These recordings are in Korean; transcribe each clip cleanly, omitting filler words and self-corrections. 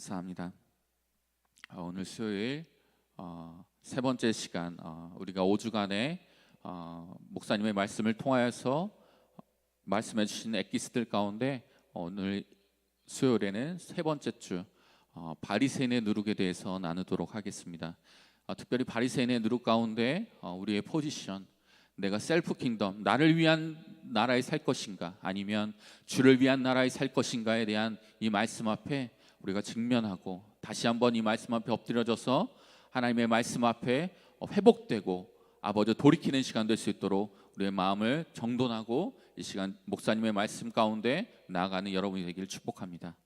감사합니다. 오늘 수요일 세 번째 시간, 우리가 5주간의 목사님의 말씀을 통하여서 말씀해 주신 엑기스들 가운데 오늘 수요일에는 세 번째 주 바리새인의 누룩에 대해서 나누도록 하겠습니다. 특별히 바리새인의 누룩 가운데 우리의 포지션, 내가 셀프 킹덤, 나를 위한 나라에 살 것인가 아니면 주를 위한 나라에 살 것인가에 대한 이 말씀 앞에 우리가 직면하고 다시 한번 이 말씀 앞에 엎드려져서 하나님의 말씀 앞에 회복되고 아버지 돌이키는 시간 될 수 있도록 우리의 마음을 정돈하고 이 시간 목사님의 말씀 가운데 나아가는 여러분이 되기를 축복합니다.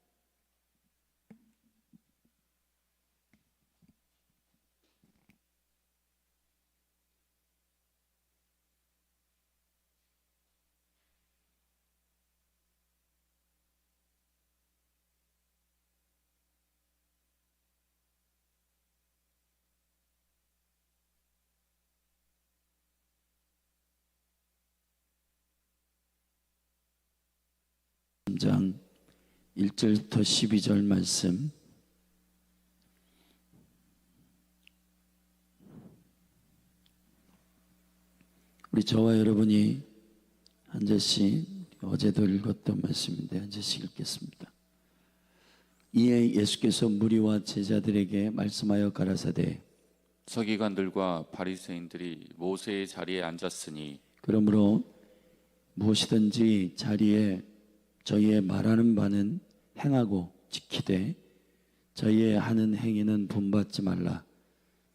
장 1절부터 12절 말씀. 우리 저와 여러분이 한 절씩 어제도 읽었던 말씀인데 한 절씩 읽겠습니다. 이에 예수께서 무리와 제자들에게 말씀하여 가라사대 서기관들과 바리새인들이 모세의 자리에 앉았으니 그러므로 무엇이든지 자리에 저희의 말하는 바는 행하고 지키되 저희의 하는 행위는 본받지 말라.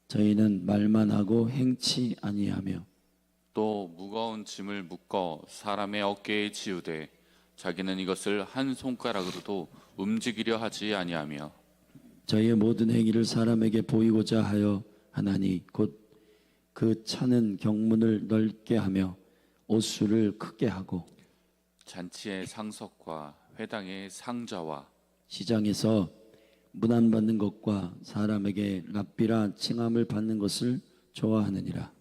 저희는 말만 하고 행치 아니하며 또 무거운 짐을 묶어 사람의 어깨에 지우되 자기는 이것을 한 손가락으로도 움직이려 하지 아니하며 저희의 모든 행위를 사람에게 보이고자 하여 하나니 곧 그 차는 경문을 넓게 하며 옷수를 크게 하고 잔치의 상석과 회당의 상자와 시장에서 문안받는 것과 사람에게 랍비라 칭함을 받는 것을 좋아하느니라.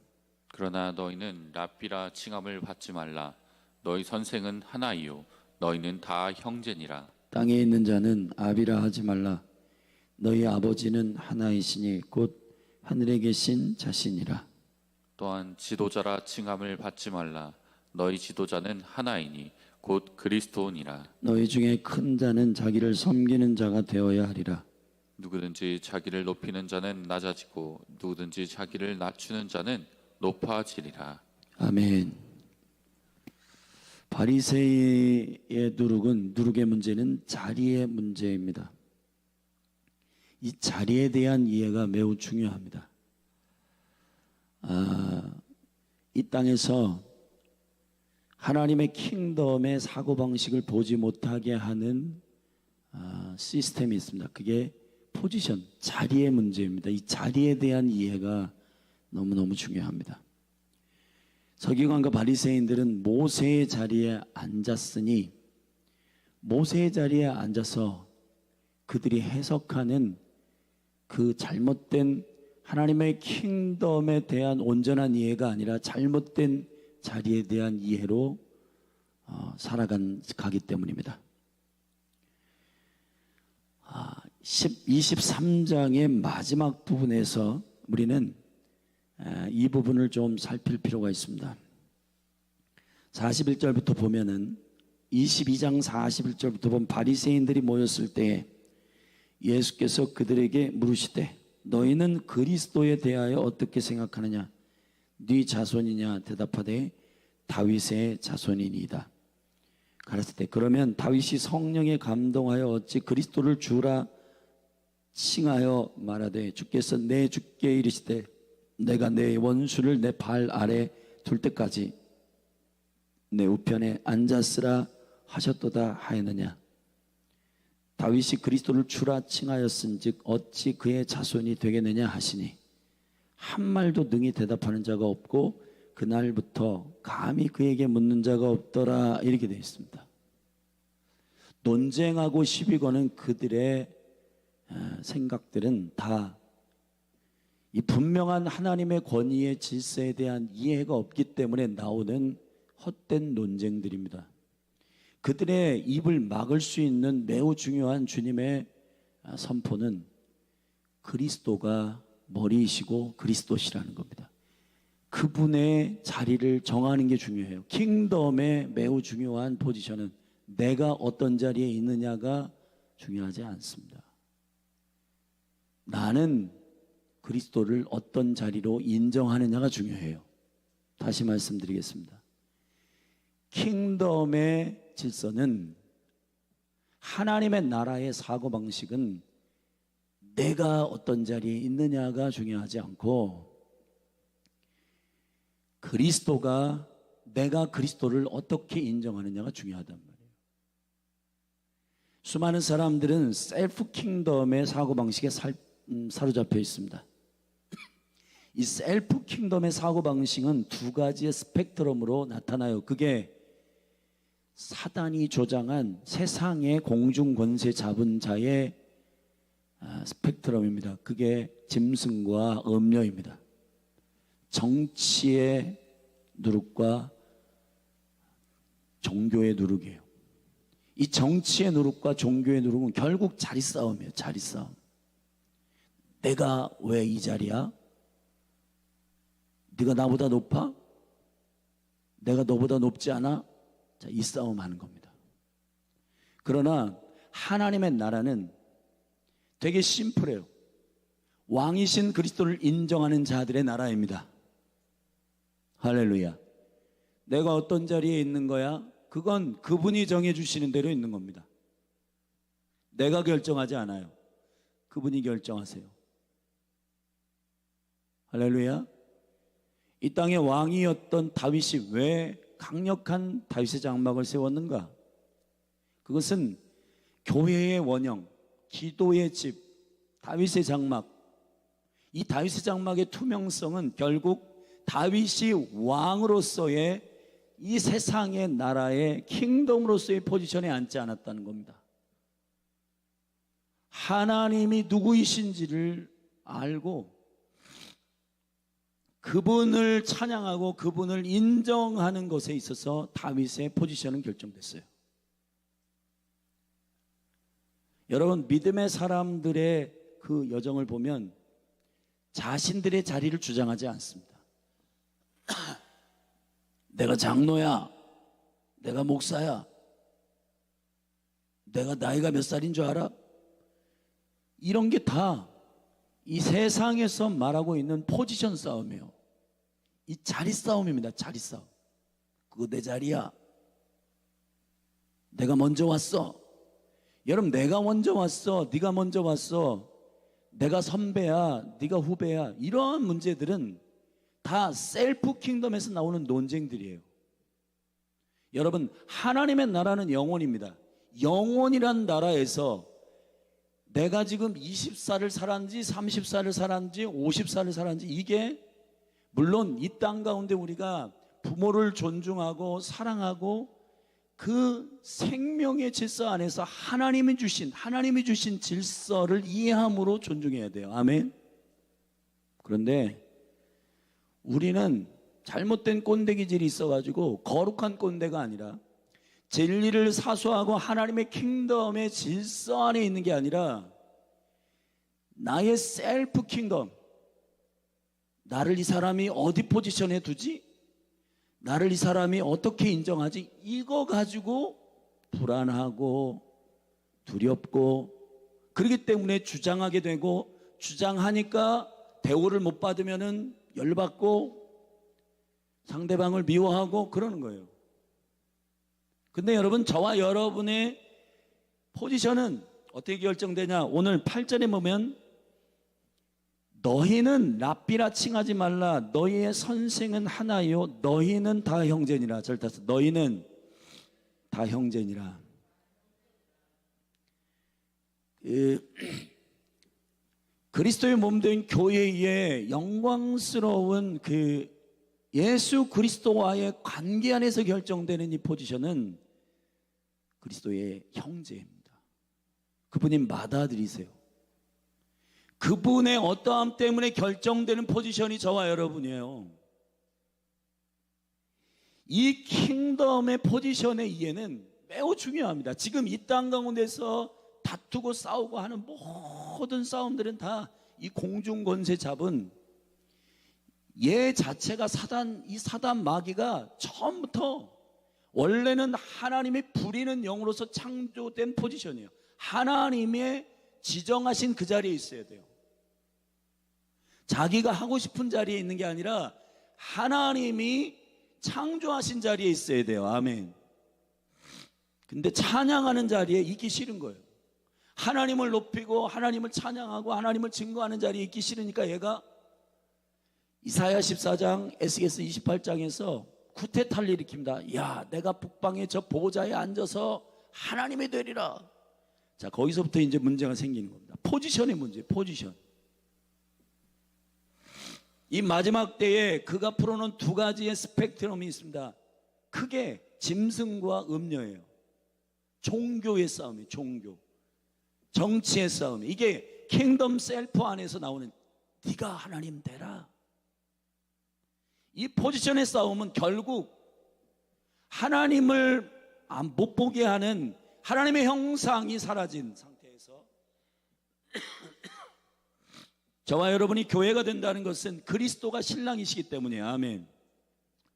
그러나 너희는 랍비라 칭함을 받지 말라. 너희 선생은 하나이요 너희는 다 형제니라. 땅에 있는 자는 아비라 하지 말라. 너희 아버지는 하나이시니 곧 하늘에 계신 자신이라. 또한 지도자라 칭함을 받지 말라. 너희 지도자는 하나이니 곧 그리스도니라. 너희 중에 큰 자는 자기를 섬기는 자가 되어야 하리라. 누구든지 자기를 높이는 자는 낮아지고 누구든지 자기를 낮추는 자는 높아지리라. 아멘. 바리새인의 누룩의 문제는 자리의 문제입니다. 이 자리에 대한 이해가 매우 중요합니다. 이 땅에서 하나님의 킹덤의 사고방식을 보지 못하게 하는 시스템이 있습니다. 그게 포지션, 자리의 문제입니다. 이 자리에 대한 이해가 너무너무 중요합니다. 서기관과 바리새인들은 모세의 자리에 앉았으니 모세의 자리에 앉아서 그들이 해석하는 그 잘못된 하나님의 킹덤에 대한 온전한 이해가 아니라 잘못된 자리에 대한 이해로 살아가기 때문입니다. 23장의 마지막 부분에서 우리는 이 부분을 좀 살필 필요가 있습니다. 41절부터 보면은 22장 41절부터 보면 바리새인들이 모였을 때 예수께서 그들에게 물으시되 너희는 그리스도에 대하여 어떻게 생각하느냐? 네 자손이냐? 대답하되 다윗의 자손이니이다. 가라사대 때 그러면 다윗이 성령에 감동하여 어찌 그리스도를 주라 칭하여 말하되 주께서 내 주께 이르시되 내가 내 원수를 내 발 아래 둘 때까지 내 우편에 앉았으라 하셨도다 하였느냐? 다윗이 그리스도를 주라 칭하였은즉 어찌 그의 자손이 되겠느냐 하시니 한 말도 능히 대답하는 자가 없고 그날부터 감히 그에게 묻는 자가 없더라 이렇게 되어 있습니다. 논쟁하고 시비 거는 그들의 생각들은 다 이 분명한 하나님의 권위의 질서에 대한 이해가 없기 때문에 나오는 헛된 논쟁들입니다. 그들의 입을 막을 수 있는 매우 중요한 주님의 선포는 그리스도가 머리이시고 그리스도시라는 겁니다. 그분의 자리를 정하는 게 중요해요. 킹덤의 매우 중요한 포지션은 내가 어떤 자리에 있느냐가 중요하지 않습니다. 나는 그리스도를 어떤 자리로 인정하느냐가 중요해요. 다시 말씀드리겠습니다. 킹덤의 질서는, 하나님의 나라의 사고방식은 내가 어떤 자리에 있느냐가 중요하지 않고 그리스도가, 내가 그리스도를 어떻게 인정하느냐가 중요하단 말이에요. 수많은 사람들은 셀프 킹덤의 사고방식에 사로잡혀 있습니다. 이 셀프 킹덤의 사고방식은 두 가지의 스펙트럼으로 나타나요. 그게 사단이 조장한 세상의 공중권세 잡은 자의 스펙트럼입니다. 그게 짐승과 음녀입니다. 정치의 누룩과 종교의 누룩이에요. 이 정치의 누룩과 종교의 누룩은 결국 자리 싸움이에요. 자리 싸움. 내가 왜 이 자리야? 네가 나보다 높아? 내가 너보다 높지 않아? 자, 이 싸움 하는 겁니다. 그러나 하나님의 나라는 되게 심플해요. 왕이신 그리스도를 인정하는 자들의 나라입니다. 할렐루야. 내가 어떤 자리에 있는 거야? 그건 그분이 정해주시는 대로 있는 겁니다. 내가 결정하지 않아요. 그분이 결정하세요. 할렐루야. 이 땅의 왕이었던 다윗이 왜 강력한 다윗의 장막을 세웠는가? 그것은 교회의 원형, 기도의 집, 다윗의 장막. 이 다윗의 장막의 투명성은 결국 다윗이 왕으로서의 이 세상의 나라의 킹덤으로서의 포지션에 앉지 않았다는 겁니다. 하나님이 누구이신지를 알고 그분을 찬양하고 그분을 인정하는 것에 있어서 다윗의 포지션은 결정됐어요. 여러분, 믿음의 사람들의 그 여정을 보면 자신들의 자리를 주장하지 않습니다. 내가 장로야, 내가 목사야, 내가 나이가 몇 살인 줄 알아? 이런 게 다 이 세상에서 말하고 있는 포지션 싸움이에요. 이 자리 싸움입니다. 자리 싸움. 그거 내 자리야. 내가 먼저 왔어. 여러분, 내가 먼저 왔어, 네가 먼저 왔어, 내가 선배야, 네가 후배야, 이런 문제들은 다 셀프 킹덤에서 나오는 논쟁들이에요. 여러분, 하나님의 나라는 영원입니다. 영원이란 나라에서 내가 지금 20살을 살았는지 30살을 살았는지 50살을 살았는지, 이게 물론 이 땅 가운데 우리가 부모를 존중하고 사랑하고 그 생명의 질서 안에서 하나님이 주신 질서를 이해함으로 존중해야 돼요. 아멘. 그런데 우리는 잘못된 꼰대기질이 있어가지고 거룩한 꼰대가 아니라 진리를 사수하고 하나님의 킹덤의 질서 안에 있는 게 아니라 나의 셀프 킹덤, 나를 이 사람이 어디 포지션에 두지? 나를 이 사람이 어떻게 인정하지? 이거 가지고 불안하고 두렵고, 그렇기 때문에 주장하게 되고, 주장하니까 대우를 못 받으면은 열받고 상대방을 미워하고 그러는 거예요. 근데 여러분, 저와 여러분의 포지션은 어떻게 결정되냐? 오늘 8절에 보면 너희는 랍비라 칭하지 말라. 너희의 선생은 하나요. 너희는 다 형제니라. 절 따서 너희는 다 형제니라. 그리스도의 몸된 교회의 영광스러운 그 예수 그리스도와의 관계 안에서 결정되는 이 포지션은 그리스도의 형제입니다. 그분이 맏아들이세요. 그분의 어떠함 때문에 결정되는 포지션이 저와 여러분이에요. 이 킹덤의 포지션의 이해는 매우 중요합니다. 지금 이 땅 가운데서 다투고 싸우고 하는 모든 싸움들은 다 이 공중 권세 잡은 얘 자체가 이 사단 마귀가 처음부터 원래는 하나님이 부리는 영으로서 창조된 포지션이에요. 하나님의 지정하신 그 자리에 있어야 돼요. 자기가 하고 싶은 자리에 있는 게 아니라 하나님이 창조하신 자리에 있어야 돼요. 아멘. 근데 찬양하는 자리에 있기 싫은 거예요. 하나님을 높이고 하나님을 찬양하고 하나님을 증거하는 자리에 있기 싫으니까 얘가 이사야 14장 에스겔서 28장에서 구태타를 일으킵니다. 야, 내가 북방의 저 보좌에 앉아서 하나님이 되리라. 자, 거기서부터 이제 문제가 생기는 겁니다. 포지션의 문제, 포지션. 이 마지막 때에 그가 풀어놓은 두 가지의 스펙트럼이 있습니다. 크게 짐승과 음녀예요. 종교의 싸움이에요. 종교, 정치의 싸움. 이게 킹덤 셀프 안에서 나오는 네가 하나님 되라. 이 포지션의 싸움은 결국 하나님을 못 보게 하는 하나님의 형상이 사라진 상태에서 저와 여러분이 교회가 된다는 것은 그리스도가 신랑이시기 때문이에요. 아멘.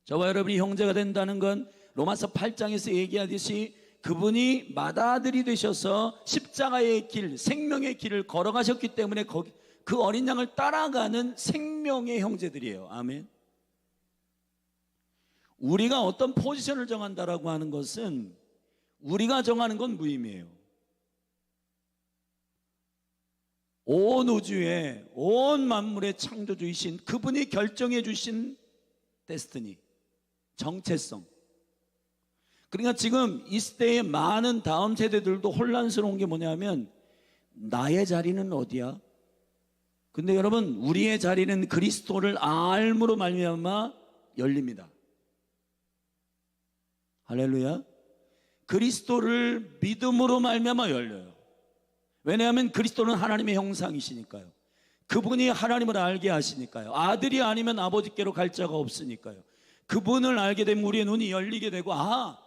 저와 여러분이 형제가 된다는 건 로마서 8장에서 얘기하듯이 그분이 맏아들이 되셔서 십자가의 길, 생명의 길을 걸어가셨기 때문에 그 어린 양을 따라가는 생명의 형제들이에요. 아멘. 우리가 어떤 포지션을 정한다라고 하는 것은 우리가 정하는 건 무의미해요. 온 우주에 온 만물의 창조주이신 그분이 결정해 주신 데스티니, 정체성. 그러니까 지금 이 시대의 많은 다음 세대들도 혼란스러운 게 뭐냐면 나의 자리는 어디야? 근데 여러분, 우리의 자리는 그리스도를 알므로 말미암아 열립니다. 할렐루야. 그리스도를 믿음으로 말미암아 열려요. 왜냐하면 그리스도는 하나님의 형상이시니까요. 그분이 하나님을 알게 하시니까요. 아들이 아니면 아버지께로 갈 자가 없으니까요. 그분을 알게 되면 우리의 눈이 열리게 되고, 아,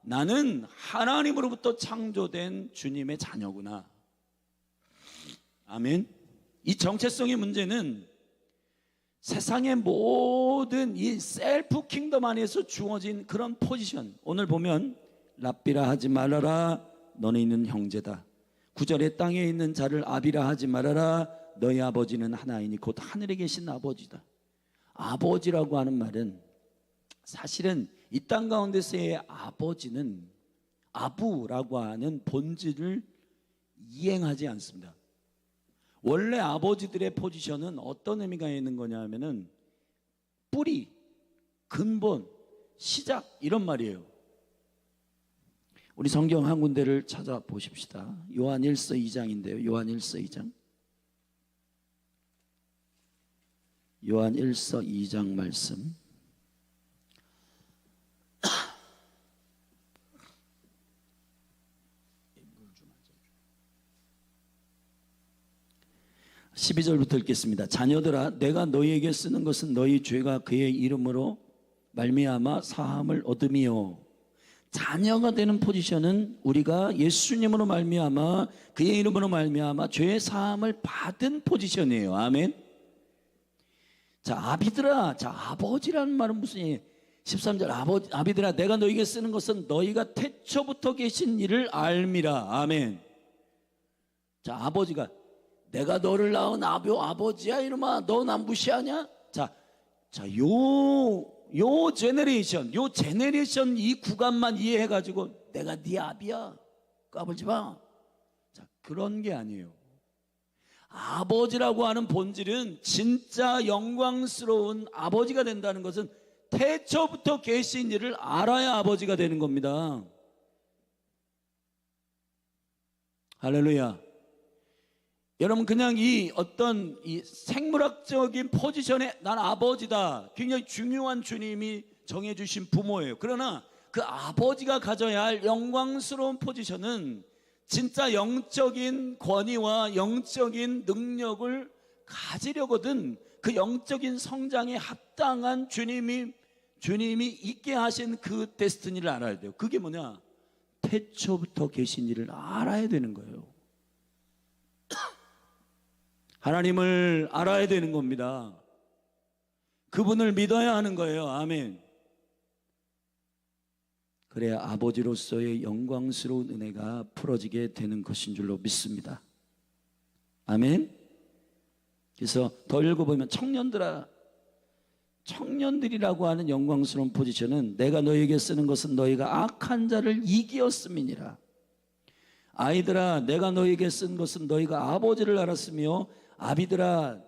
나는 하나님으로부터 창조된 주님의 자녀구나. 아멘. 이 정체성의 문제는 세상의 모든 이 셀프 킹덤 안에서 주어진 그런 포지션. 오늘 보면 랍비라 하지 말아라, 너는 있는 형제다. 9절에 땅에 있는 자를 아비라 하지 말아라, 너희 아버지는 하나이니 곧 하늘에 계신 아버지다. 아버지라고 하는 말은 사실은 이 땅 가운데서의 아버지는 아부라고 하는 본질을 이행하지 않습니다. 원래 아버지들의 포지션은 어떤 의미가 있는 거냐 하면은 뿌리, 근본, 시작 이런 말이에요. 우리 성경 한 군데를 찾아보십시다. 요한 1서 2장인데요. 요한 1서 2장. 요한 1서 2장 말씀. 12절부터 읽겠습니다. 자녀들아, 내가 너희에게 쓰는 것은 너희 죄가 그의 이름으로 말미암아 사함을 얻음이요. 자녀가 되는 포지션은 우리가 예수님으로 말미암아 그의 이름으로 말미암아 죄의 사함을 받은 포지션이에요. 아멘. 자, 아비들아, 자, 아버지라는 말은 무슨 얘기예요? 13절 아비들아, 내가 너희에게 쓰는 것은 너희가 태초부터 계신 이를 알미라. 아멘. 자, 아버지가 내가 너를 낳은 아버지야 이놈아, 너 난 무시하냐? 자, 요 제네레이션 이 구간만 이해해가지고 내가 네 아비야 까불지 마. 자, 그런 게 아니에요. 아버지라고 하는 본질은 진짜 영광스러운 아버지가 된다는 것은 태초부터 계신 이를 알아야 아버지가 되는 겁니다. 할렐루야. 여러분, 그냥 이 어떤 이 생물학적인 포지션에 난 아버지다, 굉장히 중요한 주님이 정해주신 부모예요. 그러나 그 아버지가 가져야 할 영광스러운 포지션은 진짜 영적인 권위와 영적인 능력을 가지려거든 그 영적인 성장에 합당한 주님이 있게 하신 그 데스티니를 알아야 돼요. 그게 뭐냐? 태초부터 계신 일을 알아야 되는 거예요. 하나님을 알아야 되는 겁니다. 그분을 믿어야 하는 거예요. 아멘. 그래야 아버지로서의 영광스러운 은혜가 풀어지게 되는 것인 줄로 믿습니다. 아멘. 그래서 더 읽어보면 청년들이라고 하는 영광스러운 포지션은 내가 너에게 쓰는 것은 너희가 악한 자를 이기었음이니라. 아이들아, 내가 너에게 쓴 것은 너희가 아버지를 알았으며, 아비들아,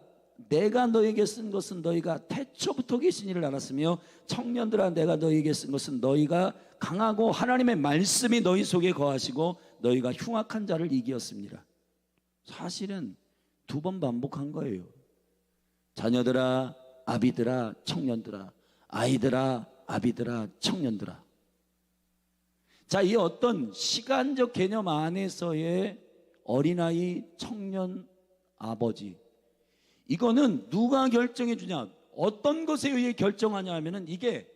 내가 너에게 쓴 것은 너희가 태초부터 계신 이를 알았으며, 청년들아, 내가 너에게 쓴 것은 너희가 강하고 하나님의 말씀이 너희 속에 거하시고 너희가 흉악한 자를 이기었습니다. 사실은 2번 반복한 거예요. 자녀들아, 아비들아, 청년들아, 아이들아, 아비들아, 청년들아. 자, 이 어떤 시간적 개념 안에서의 어린아이, 청년, 아버지, 이거는 누가 결정해 주냐, 어떤 것에 의해 결정하냐 하면은 이게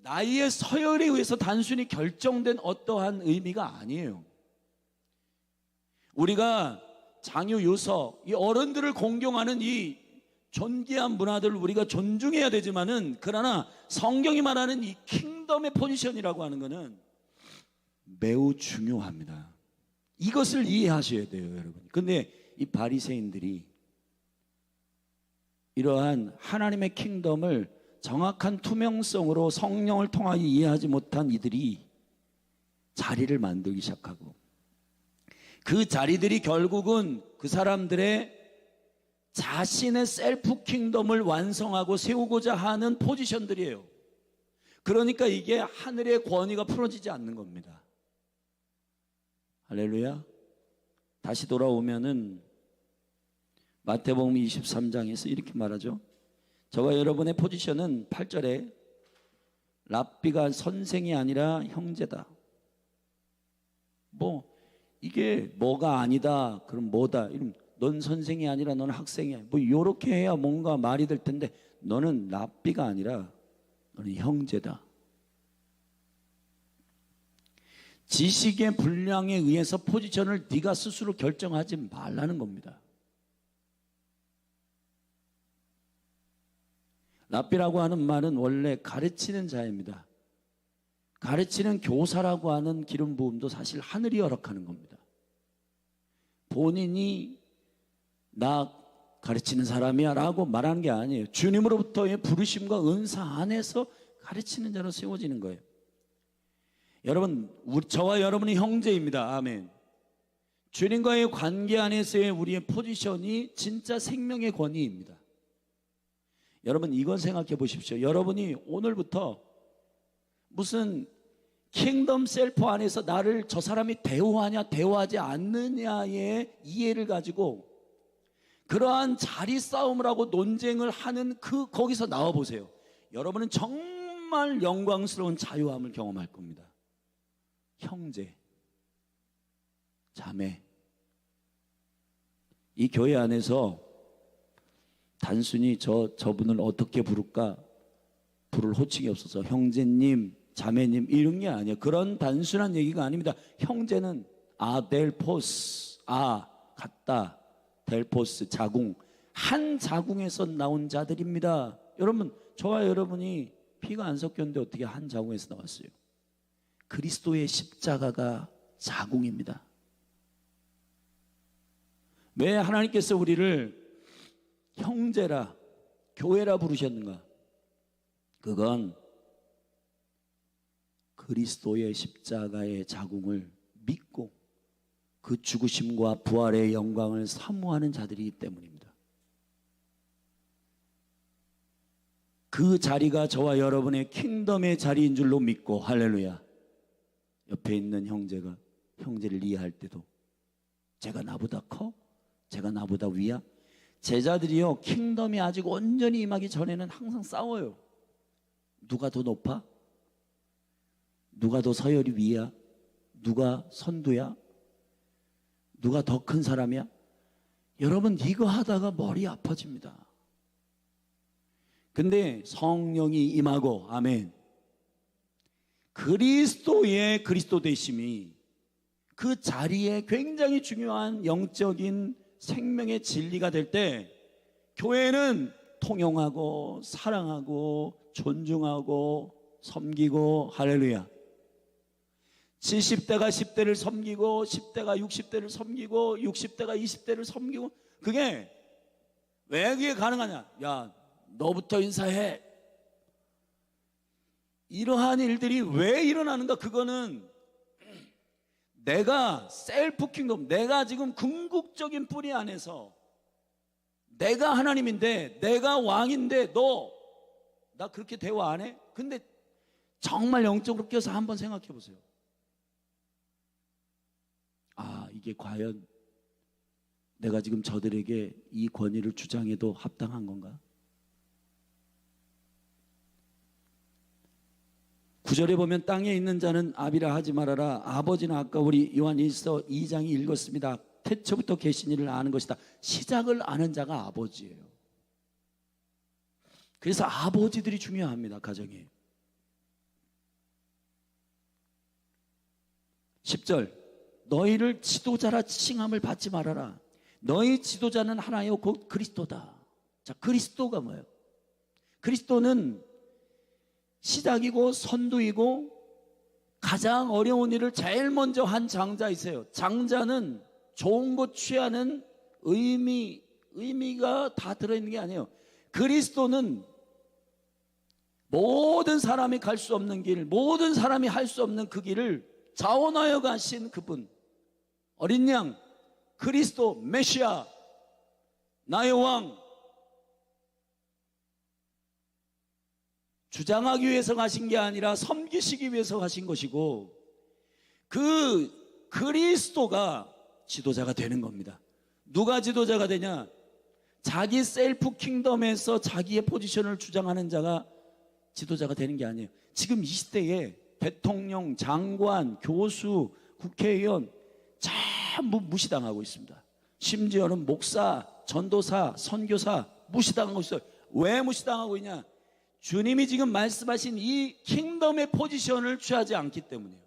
나이의 서열에 의해서 단순히 결정된 어떠한 의미가 아니에요. 우리가 장유, 유서, 이 어른들을 공경하는 이 존귀한 문화들을 우리가 존중해야 되지만은, 그러나 성경이 말하는 이 킹덤의 포지션이라고 하는 것은 매우 중요합니다. 이것을 이해하셔야 돼요, 여러분. 근데 이 바리새인들이 이러한 하나님의 킹덤을 정확한 투명성으로 성령을 통하여 이해하지 못한 이들이 자리를 만들기 시작하고, 그 자리들이 결국은 그 사람들의 자신의 셀프 킹덤을 완성하고 세우고자 하는 포지션들이에요. 그러니까 이게 하늘의 권위가 풀어지지 않는 겁니다. 할렐루야. 다시 돌아오면은 마태복음 23장에서 이렇게 말하죠. 저와 여러분의 포지션은 8절에 랍비가 선생이 아니라 형제다. 이게 뭐가 아니다, 그럼 뭐다, 이러면 넌 선생이 아니라 넌 학생이야, 요렇게 해야 뭔가 말이 될 텐데, 너는 랍비가 아니라 너는 형제다. 지식의 분량에 의해서 포지션을 네가 스스로 결정하지 말라는 겁니다. 랍비라고 하는 말은 원래 가르치는 자입니다. 가르치는 교사라고 하는 기름 부음도 사실 하늘이 허락하는 겁니다. 본인이 나 가르치는 사람이야 라고 말하는 게 아니에요. 주님으로부터의 부르심과 은사 안에서 가르치는 자로 세워지는 거예요. 여러분, 저와 여러분이 형제입니다. 아멘. 주님과의 관계 안에서의 우리의 포지션이 진짜 생명의 권위입니다. 여러분, 이건 생각해 보십시오. 여러분이 오늘부터 무슨 킹덤 셀프 안에서 나를 저 사람이 대우하냐 대우하지 않느냐의 이해를 가지고 그러한 자리 싸움을 하고 논쟁을 하는 거기서 나와 보세요. 여러분은 정말 영광스러운 자유함을 경험할 겁니다. 형제, 자매. 이 교회 안에서 단순히 저분을 어떻게 부를까, 부를 호칭이 없어서 형제님, 자매님 이런 게 아니에요. 그런 단순한 얘기가 아닙니다. 형제는 델포스, 같다, 델포스, 자궁, 한 자궁에서 나온 자들입니다. 여러분, 저와 여러분이 피가 안 섞였는데 어떻게 한 자궁에서 나왔어요? 그리스도의 십자가가 자궁입니다. 왜 하나님께서 우리를 형제라, 교회라 부르셨는가? 그건 그리스도의 십자가의 자궁을 믿고 그 죽으심과 부활의 영광을 사모하는 자들이기 때문입니다. 그 자리가 저와 여러분의 킹덤의 자리인 줄로 믿고, 할렐루야. 옆에 있는 형제가 형제를 이해할 때도 제가 나보다 커? 제가 나보다 위야? 제자들이요, 킹덤이 아직 온전히 임하기 전에는 항상 싸워요. 누가 더 높아? 누가 더 서열이 위야? 누가 선두야? 누가 더 큰 사람이야? 여러분, 이거 하다가 머리 아파집니다. 근데 성령이 임하고, 아멘, 그리스도의 그리스도 되심이 그 자리에 굉장히 중요한 영적인 생명의 진리가 될 때 교회는 통용하고 사랑하고 존중하고 섬기고, 할렐루야. 70대가 10대를 섬기고 10대가 60대를 섬기고 60대가 20대를 섬기고, 그게 왜 그게 가능하냐? 야, 너부터 인사해. 이러한 일들이 왜 일어나는가? 그거는 내가 셀프 킹덤, 내가 지금 궁극적인 뿌리 안에서 내가 하나님인데, 내가 왕인데, 나 그렇게 대화 안 해? 근데 정말 영적으로 껴서 한번 생각해 보세요. 아, 이게 과연 내가 지금 저들에게 이 권위를 주장해도 합당한 건가? 9절에 보면 땅에 있는 자는 아비라 하지 말아라. 아버지는 아까 우리 요한일서 2장이 읽었습니다. 태초부터 계신 이를 아는 것이다. 시작을 아는 자가 아버지예요. 그래서 아버지들이 중요합니다, 가정에. 10절, 너희를 지도자라 칭함을 받지 말아라. 너희 지도자는 하나요 곧 그리스도다. 자, 그리스도가 뭐예요? 그리스도는 시작이고 선두이고 가장 어려운 일을 제일 먼저 한 장자이세요. 장자는 좋은 것 취하는 의미가 다 들어있는 게 아니에요. 그리스도는 모든 사람이 갈 수 없는 길, 모든 사람이 할 수 없는 그 길을 자원하여 가신 그분, 어린 양 그리스도 메시아, 나의 왕, 주장하기 위해서 가신 게 아니라 섬기시기 위해서 가신 것이고, 그 그리스도가 지도자가 되는 겁니다. 누가 지도자가 되냐? 자기 셀프 킹덤에서 자기의 포지션을 주장하는 자가 지도자가 되는 게 아니에요. 지금 이 시대에 대통령, 장관, 교수, 국회의원 전부 무시당하고 있습니다. 심지어는 목사, 전도사, 선교사 무시당하고 있어요. 왜 무시당하고 있냐? 주님이 지금 말씀하신 이 킹덤의 포지션을 취하지 않기 때문이에요.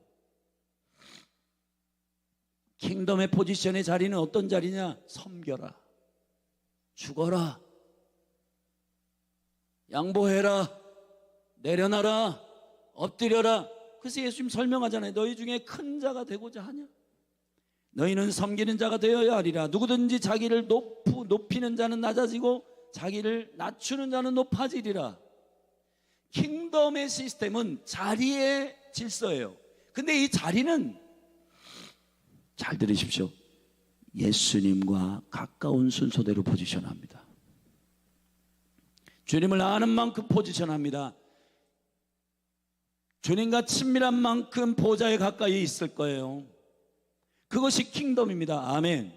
킹덤의 포지션의 자리는 어떤 자리냐? 섬겨라, 죽어라, 양보해라, 내려놔라, 엎드려라. 그래서 예수님 설명하잖아요. 너희 중에 큰 자가 되고자 하냐? 너희는 섬기는 자가 되어야 하리라. 누구든지 자기를 높이는 자는 낮아지고 자기를 낮추는 자는 높아지리라. 킹덤의 시스템은 자리의 질서예요. 근데 이 자리는, 잘 들으십시오, 예수님과 가까운 순서대로 포지션합니다. 주님을 아는 만큼 포지션합니다. 주님과 친밀한 만큼 보좌에 가까이 있을 거예요. 그것이 킹덤입니다. 아멘.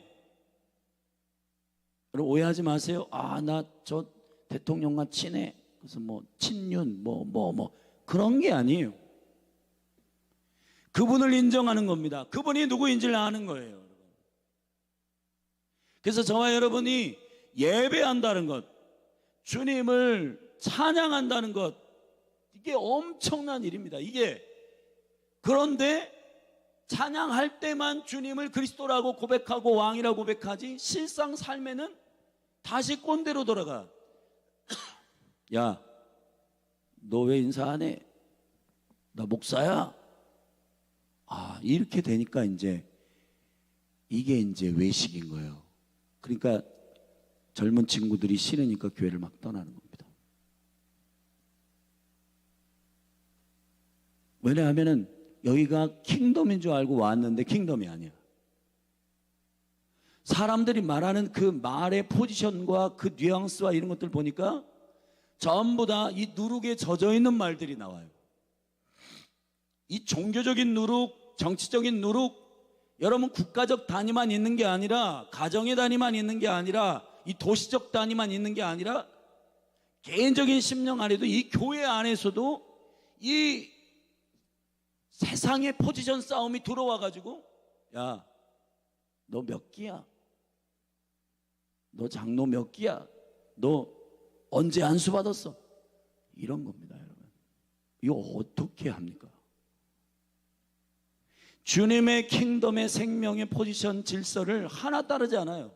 여러분 오해하지 마세요. 아, 나 저 대통령과 친해. 그래서 뭐 친윤 그런 게 아니에요. 그분을 인정하는 겁니다. 그분이 누구인지를 아는 거예요. 그래서 저와 여러분이 예배한다는 것, 주님을 찬양한다는 것, 이게 엄청난 일입니다. 이게, 그런데 찬양할 때만 주님을 그리스도라고 고백하고 왕이라고 고백하지, 실상 삶에는 다시 꼰대로 돌아가. 야, 너 왜 인사 안 해? 나 목사야. 아, 이렇게 되니까 이제 이게 이제 외식인 거예요. 그러니까 젊은 친구들이 싫으니까 교회를 막 떠나는 겁니다. 왜냐하면은 여기가 킹덤인 줄 알고 왔는데 킹덤이 아니야. 사람들이 말하는 그 말의 포지션과 그 뉘앙스와 이런 것들 보니까 전부 다 이 누룩에 젖어 있는 말들이 나와요. 이 종교적인 누룩, 정치적인 누룩, 여러분 국가적 단위만 있는 게 아니라, 가정의 단위만 있는 게 아니라, 이 도시적 단위만 있는 게 아니라, 개인적인 심령 안에도, 이 교회 안에서도 이 세상의 포지션 싸움이 들어와가지고, 야, 너 몇 기야? 너 장로 몇 기야? 너 언제 안수 받았어? 이런 겁니다, 여러분. 이거 어떻게 합니까? 주님의 킹덤의 생명의 포지션 질서를 하나 따르지 않아요.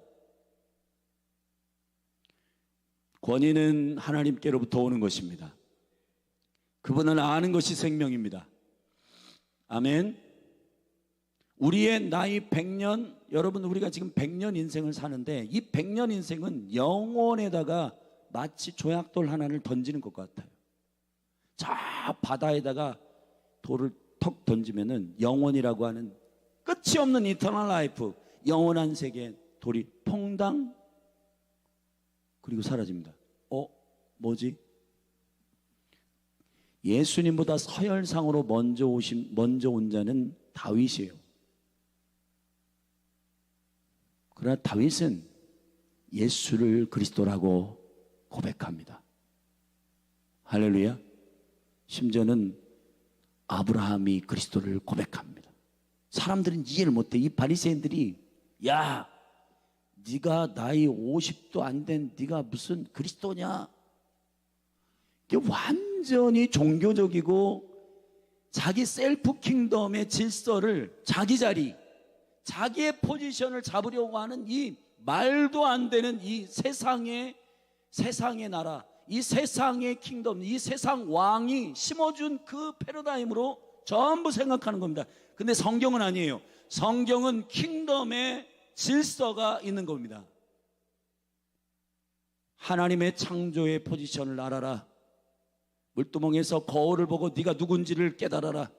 권위는 하나님께로부터 오는 것입니다. 그분을 아는 것이 생명입니다. 아멘. 우리의 나이 100년, 여러분 우리가 지금 100년 인생을 사는데 이 100년 인생은 영혼에다가 마치 조약돌 하나를 던지는 것 같아요. 저 바다에다가 돌을 턱 던지면은 영혼이라고 하는 끝이 없는 이터널 라이프, 영원한 세계에 돌이 퐁당 그리고 사라집니다. 뭐지? 예수님보다 서열상으로 먼저 온 자는 다윗이에요. 그러나 다윗은 예수를 그리스도라고 고백합니다. 할렐루야. 심지어는 아브라함이 그리스도를 고백합니다. 사람들은 이해를 못해. 이 바리새인들이 야, 네가 나이 50도 안 된 네가 무슨 그리스도냐? 이게 완전히 종교적이고 자기 셀프 킹덤의 질서를 자기 자리, 자기의 포지션을 잡으려고 하는 이 말도 안 되는 이 세상의 나라, 이 세상의 킹덤, 이 세상 왕이 심어준 그 패러다임으로 전부 생각하는 겁니다. 근데 성경은 아니에요. 성경은 킹덤의 질서가 있는 겁니다. 하나님의 창조의 포지션을 알아라. 물두멍에서 거울을 보고 네가 누군지를 깨달아라.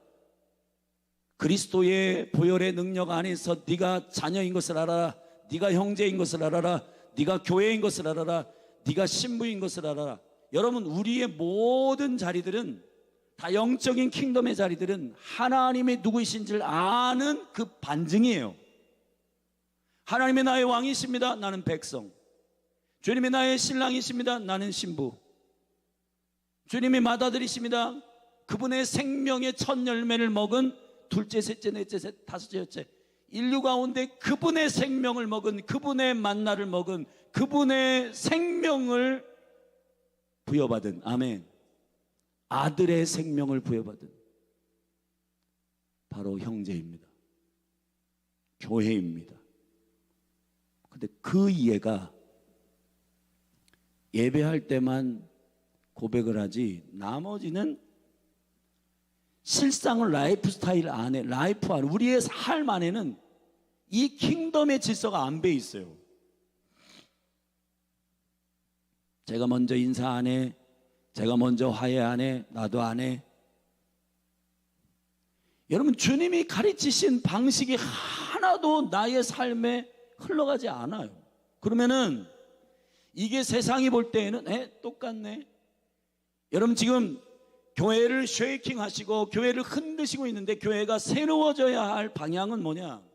그리스도의 보혈의 능력 안에서 네가 자녀인 것을 알아라. 네가 형제인 것을 알아라. 네가 교회인 것을 알아라. 네가 신부인 것을 알아라. 여러분, 우리의 모든 자리들은 다 영적인 킹덤의 자리들은 하나님의 누구이신지를 아는 그 반증이에요. 하나님의 나의 왕이십니다. 나는 백성. 주님이 나의 신랑이십니다. 나는 신부. 주님이 맏아들이십니다. 그분의 생명의 첫 열매를 먹은 둘째, 셋째, 넷째, 다섯째, 여째 인류 가운데 그분의 생명을 먹은, 그분의 만나를 먹은, 그분의 생명을 부여받은, 아멘, 아들의 생명을 부여받은 바로 형제입니다. 교회입니다. 근데 그 이해가 예배할 때만 고백을 하지 나머지는 실상을 라이프 스타일 안에, 라이프 안에, 우리의 삶 안에는 이 킹덤의 질서가 안 배 있어요. 제가 먼저 인사 안 해, 제가 먼저 화해 안 해, 나도 안 해. 여러분, 주님이 가르치신 방식이 하나도 나의 삶에 흘러가지 않아요. 그러면은 이게 세상이 볼 때에는 똑같네. 여러분, 지금 교회를 쉐이킹 하시고 교회를 흔드시고 있는데 교회가 새로워져야 할 방향은 뭐냐?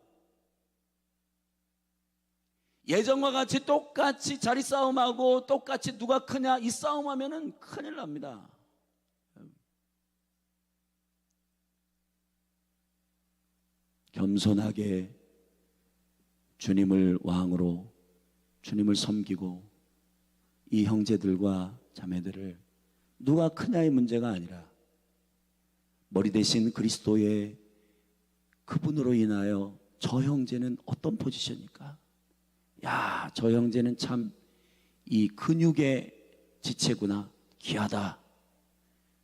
예전과 같이 똑같이 자리 싸움하고 똑같이 누가 크냐 이 싸움하면은 큰일 납니다. 겸손하게 주님을 왕으로, 주님을 섬기고 이 형제들과 자매들을 누가 크냐의 문제가 아니라 머리 대신 그리스도의 그분으로 인하여 저 형제는 어떤 포지션일까? 야, 저 형제는 참 이 근육의 지체구나, 귀하다,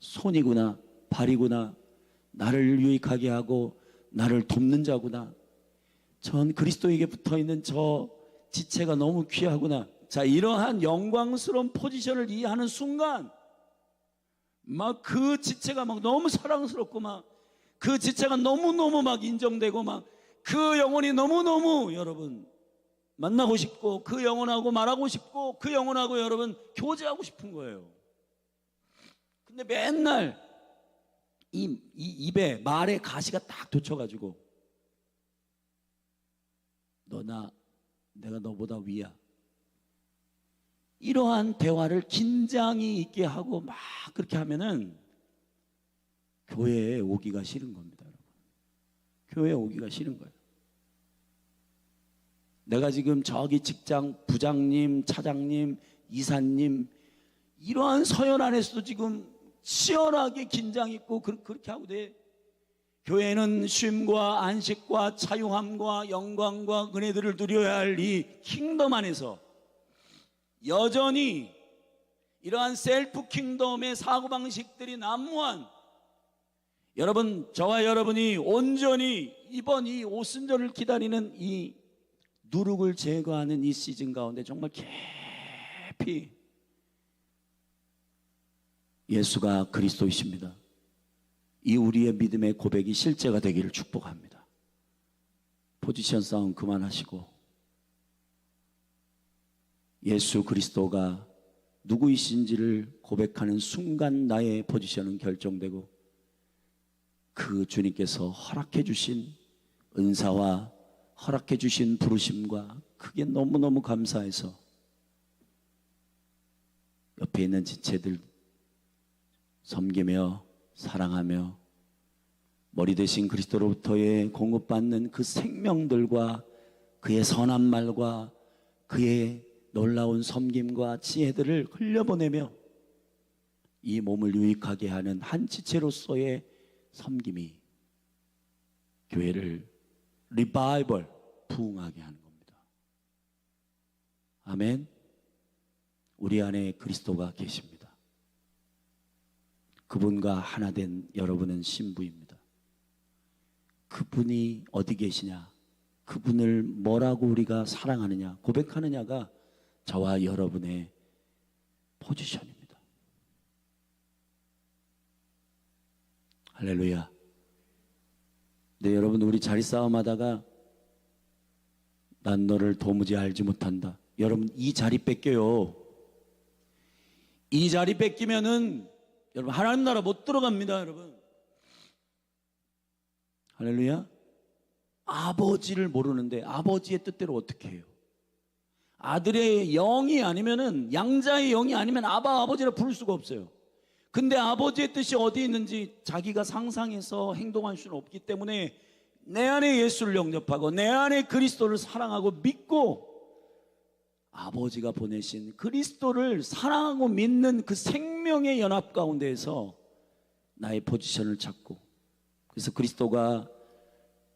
손이구나, 발이구나, 나를 유익하게 하고 나를 돕는 자구나, 전 그리스도에게 붙어있는 저 지체가 너무 귀하구나. 자, 이러한 영광스러운 포지션을 이해하는 순간 막 그 지체가 막 너무 사랑스럽고 막 그 지체가 너무너무 막 인정되고 막 그 영혼이 너무너무 여러분 만나고 싶고 그 영혼하고 말하고 싶고 그 영혼하고 여러분 교제하고 싶은 거예요. 근데 맨날 이 입에 말에 가시가 딱 돋쳐가지고 내가 너보다 위야, 이러한 대화를 긴장이 있게 하고 막 그렇게 하면은 교회에 오기가 싫은 겁니다, 여러분. 교회에 오기가 싫은 거예요. 내가 지금 저기 직장 부장님, 차장님, 이사님 이러한 서열 안에서도 지금 치열하게 긴장 있고 그렇게 하고 돼. 교회는 쉼과 안식과 차용함과 영광과 은혜들을 누려야 할 이 킹덤 안에서 여전히 이러한 셀프 킹덤의 사고방식들이 난무한 여러분, 저와 여러분이 온전히 이번 이 오순절을 기다리는 이 누룩을 제거하는 이 시즌 가운데 정말 깊이 예수가 그리스도이십니다, 이 우리의 믿음의 고백이 실제가 되기를 축복합니다. 포지션 싸움 그만하시고 예수 그리스도가 누구이신지를 고백하는 순간 나의 포지션은 결정되고 그 주님께서 허락해 주신 은사와 허락해 주신 부르심과 그게 너무너무 감사해서 옆에 있는 지체들 섬기며 사랑하며 머리 대신 그리스도로부터의 공급받는 그 생명들과 그의 선한 말과 그의 놀라운 섬김과 지혜들을 흘려보내며 이 몸을 유익하게 하는 한 지체로서의 섬김이 교회를 리바이벌, 부흥하게 하는 겁니다. 아멘. 우리 안에 그리스도가 계십니다. 그분과 하나 된 여러분은 신부입니다. 그분이 어디 계시냐, 그분을 뭐라고 우리가 사랑하느냐, 고백하느냐가 저와 여러분의 포지션입니다. 할렐루야. 네, 여러분, 우리 자리 싸움하다가 난 너를 도무지 알지 못한다. 여러분, 이 자리 뺏겨요. 이 자리 뺏기면은 여러분 하나님 나라 못 들어갑니다. 여러분, 할렐루야. 아버지를 모르는데 아버지의 뜻대로 어떻게 해요? 아들의 영이 아니면은, 양자의 영이 아니면 아바 아버지라 부를 수가 없어요. 근데 아버지의 뜻이 어디 있는지 자기가 상상해서 행동할 수는 없기 때문에 내 안에 예수를 영접하고 내 안에 그리스도를 사랑하고 믿고 아버지가 보내신 그리스도를 사랑하고 믿는 그 생명의 연합 가운데에서 나의 포지션을 찾고, 그래서 그리스도가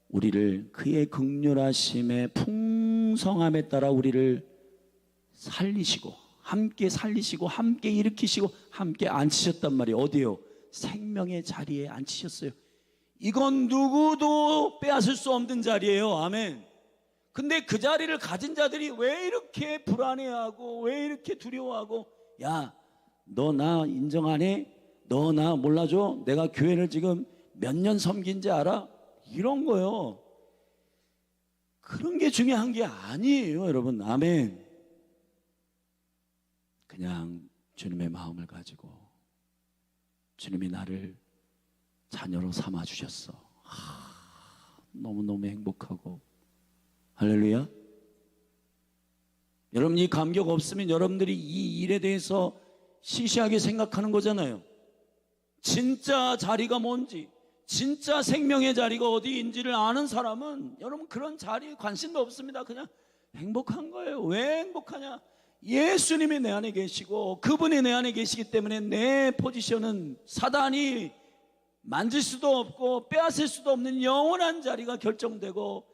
우리를 그의 긍휼하심의 풍성함에 따라 우리를 살리시고 함께 일으키시고 함께 앉히셨단 말이에요. 어디요? 생명의 자리에 앉히셨어요. 이건 누구도 빼앗을 수 없는 자리예요. 아멘. 근데 그 자리를 가진 자들이 왜 이렇게 불안해하고 왜 이렇게 두려워하고, 야, 너 나 인정 안 해? 너 나 몰라줘? 내가 교회를 지금 몇 년 섬긴지 알아? 이런 거요. 그런 게 중요한 게 아니에요, 여러분. 아멘. 그냥 주님의 마음을 가지고 주님이 나를 자녀로 삼아 주셨어. 너무너무 행복하고, 할렐루야. 여러분, 이 감격 없으면 여러분들이 이 일에 대해서 시시하게 생각하는 거잖아요. 진짜 자리가 뭔지, 진짜 생명의 자리가 어디인지를 아는 사람은 여러분 그런 자리에 관심도 없습니다. 그냥 행복한 거예요. 왜 행복하냐? 예수님이 내 안에 계시고 그분이 내 안에 계시기 때문에 내 포지션은 사단이 만질 수도 없고 빼앗을 수도 없는 영원한 자리가 결정되고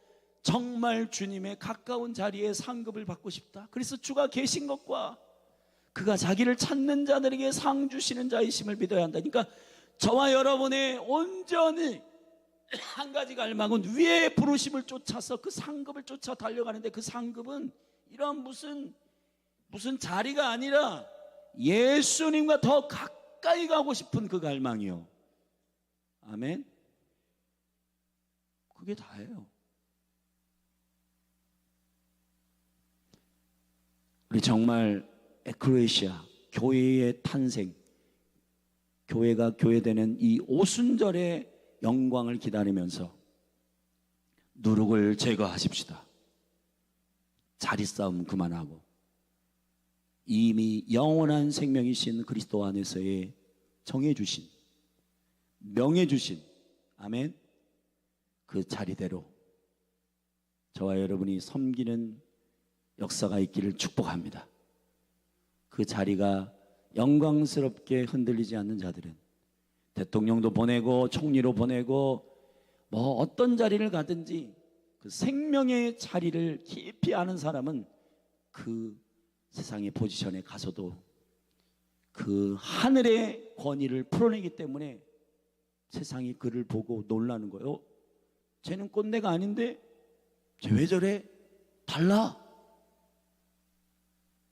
정말 주님의 가까운 자리에 상급을 받고 싶다. 그래서 주가 계신 것과 그가 자기를 찾는 자들에게 상 주시는 자이심을 믿어야 한다. 그러니까 저와 여러분의 온전히 한 가지 갈망은 위의 부르심을 쫓아서 그 상급을 쫓아 달려가는데, 그 상급은 이런 무슨 자리가 아니라 예수님과 더 가까이 가고 싶은 그 갈망이요. 아멘. 그게 다예요. 우리 정말 에클레시아, 교회의 탄생, 교회가 교회되는 이 오순절의 영광을 기다리면서 누룩을 제거하십시다. 자리 싸움 그만하고 이미 영원한 생명이신 그리스도 안에서의 정해주신, 명해주신, 아멘, 그 자리대로 저와 여러분이 섬기는 역사가 있기를 축복합니다. 그 자리가 영광스럽게 흔들리지 않는 자들은 대통령도 보내고 총리로 보내고 뭐 어떤 자리를 가든지 그 생명의 자리를 깊이 아는 사람은 그 세상의 포지션에 가서도 그 하늘의 권위를 풀어내기 때문에 세상이 그를 보고 놀라는 거예요. 쟤는 꼰대가 아닌데 쟤 왜 저래? 달라.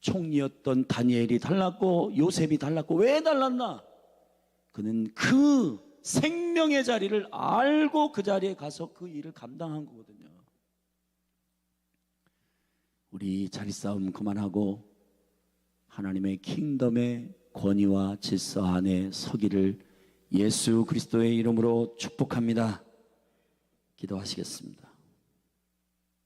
총리였던 다니엘이 달랐고 요셉이 달랐고 왜 달랐나? 그는 그 생명의 자리를 알고 그 자리에 가서 그 일을 감당한 거거든요. 우리 자리싸움 그만하고 하나님의 킹덤의 권위와 질서 안에 서기를 예수 그리스도의 이름으로 축복합니다. 기도하시겠습니다.